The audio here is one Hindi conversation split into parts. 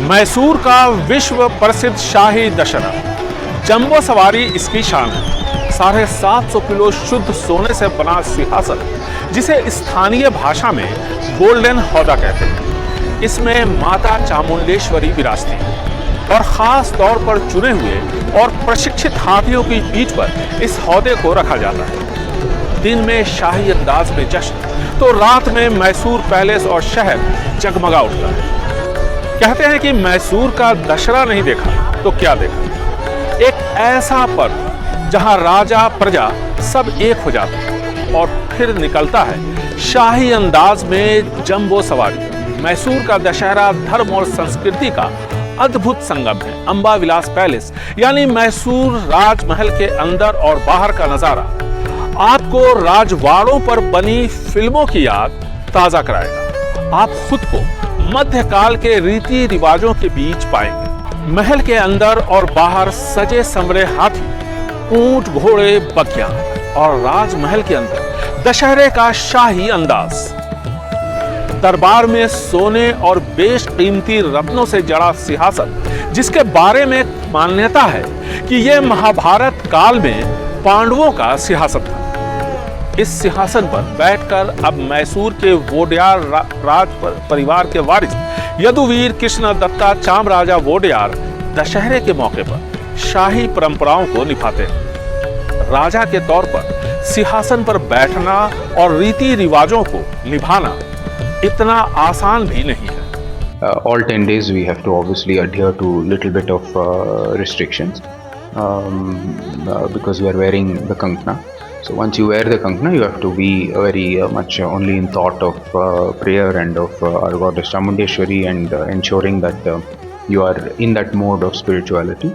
मैसूर का विश्व प्रसिद्ध शाही दशहरा जंबो सवारी इसकी शान है। 750 किलो शुद्ध सोने से बना सिंहासन, जिसे स्थानीय भाषा में गोल्डन हौदा कहते हैं, इसमें माता चामुंडेश्वरी विराजती है और खास तौर पर चुने हुए और प्रशिक्षित हाथियों की पीठ पर इस हौदे को रखा जाता है। दिन में शाही अंदाज में जश्न तो रात में मैसूर पैलेस और शहर जगमगा उठता है। कहते हैं कि मैसूर का दशहरा नहीं देखा तो क्या देखा, एक ऐसा पर्व जहां राजा प्रजा सब एक हो जाते हैं और फिर निकलता है शाही अंदाज में जंबो सवारी। मैसूर का दशहरा धर्म और संस्कृति का अद्भुत संगम है। अंबा विलास पैलेस यानी मैसूर राजमहल के अंदर और बाहर का नजारा आपको राजवाड़ों पर बनी फिल्मों की याद ताजा कराएगा। आप खुद को मध्यकाल के रीति रिवाजों के बीच पाएंगे। महल के अंदर और बाहर सजे संवरे हाथी, ऊंट, घोड़े, बगिया और राजमहल के अंदर दशहरे का शाही अंदाज। दरबार में सोने और बेशकीमती रत्नों से जड़ा सिंहासन, जिसके बारे में मान्यता है कि यह महाभारत काल में पांडवों का सिंहासन था। इस सिंहासन पर बैठकर अब मैसूर के वोडेयार राज परिवार के वारिस यदुवीर कृष्ण दत्ता चामराजा वोडेयार दशहरे के मौके पर शाही परंपराओं को निभाते हैं। राजा के तौर पर सिंहासन पर बैठना और रीति रिवाजों को निभाना इतना आसान भी नहीं है। All 10 days we have to obviously adhere to little bit of restrictions because we are wearing the kankna. So once you wear the kankna, you have to be very much only in thought of prayer and of our goddess Chamundeshwari and ensuring that you are in that mode of spirituality.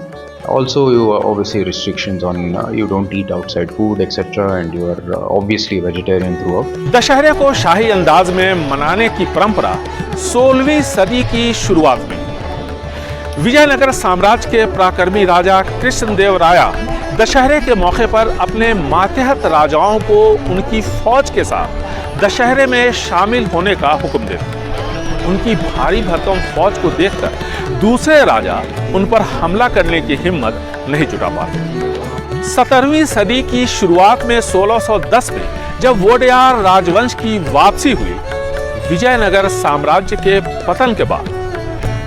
Also, you are obviously restrictions on you don't eat outside food, etc. and you are obviously vegetarian throughout. दशहरे को शाही अंदाज में मनाने की परंपरा 16वीं सदी की शुरुआत में विजयनगर साम्राज्य के पराक्रमी राजा कृष्णदेव राया दशहरे के मौके पर अपने मातहत राजाओं को उनकी फौज के साथ दशहरे में शामिल होने का हुक्म देते। उनकी भारी भरकम फौज को देखकर दूसरे राजा उन पर हमला करने की हिम्मत नहीं जुटा पाते। 17वीं सदी की शुरुआत में 1610 में जब वोडेयार राजवंश की वापसी हुई विजयनगर साम्राज्य के पतन के बाद,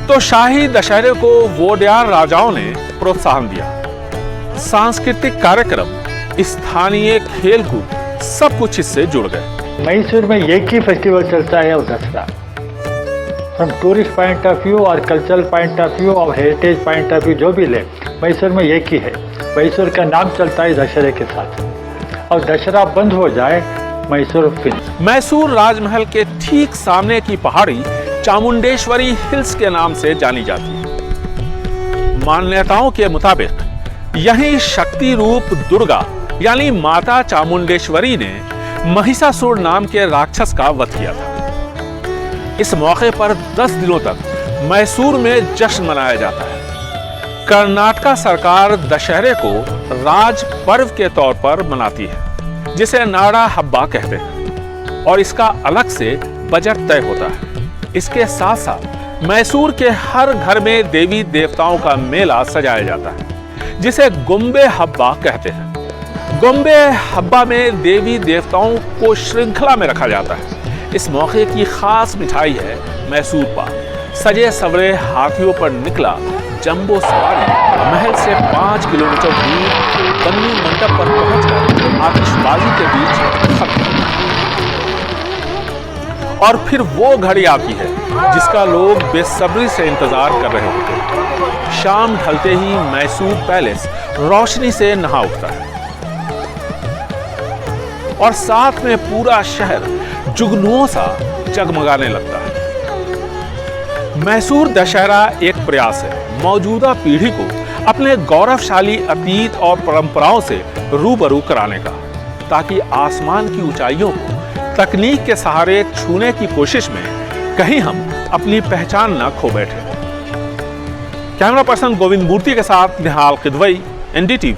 तो शाही दशहरे को वोडेयार राजाओं ने प्रोत्साहन दिया। सांस्कृतिक कार्यक्रम, स्थानीय खेलकूद, सब कुछ इससे जुड़ गए। मैसूर में एक ही फेस्टिवल चलता है और Dussehra. From tourist point of view और कल्चरल पॉइंट ऑफ व्यू और हेरिटेज पॉइंट ऑफ व्यू जो भी ले, मैसूर में एक ही है। मैसूर का नाम चलता है दशहरे के साथ, और दशहरा बंद हो जाए मैसूर फिनिश। मैसूर राजमहल के ठीक सामने की पहाड़ी चामुंडेश्वरी हिल्स के नाम से जानी जाती है। मान्यताओं के मुताबिक यही शक्ति रूप दुर्गा यानी माता चामुंडेश्वरी ने महिषासुर नाम के राक्षस का वध किया था। इस मौके पर 10 दिनों तक मैसूर में जश्न मनाया जाता है। कर्नाटका सरकार दशहरे को राज पर्व के तौर पर मनाती है, जिसे नाड़ा हब्बा कहते हैं, और इसका अलग से बजट तय होता है। इसके साथ साथ मैसूर के हर घर में देवी देवताओं का मेला सजाया जाता है, जिसे गुम्बे हब्बा कहते हैं। गुम्बे हब्बा में देवी देवताओं को श्रृंखला में रखा जाता है। इस मौके की खास मिठाई है मैसूर पाक। सजे सवरे हाथियों पर निकला जंबो सवारी महल से 5 किलोमीटर दूर बन्नी मंडप पर पहुंचकर आतिशबाजी के बीच खत्म। और फिर वो घड़ी आती है जिसका लोग बेसब्री से इंतजार कर रहे होते हैं। शाम ढलते ही मैसूर पैलेस रोशनी से नहा उठता है और साथ में पूरा शहर जुगनुओं सा जगमगाने लगता है। मैसूर दशहरा एक प्रयास है मौजूदा पीढ़ी को अपने गौरवशाली अतीत और परंपराओं से रूबरू कराने का, ताकि आसमान की ऊंचाइयों को तकनीक के सहारे छूने की कोशिश में कहीं हम अपनी पहचान न खो बैठे। कैमरा पर्सन गोविंद मूर्ति के साथ निहाल किदवई, NDTV।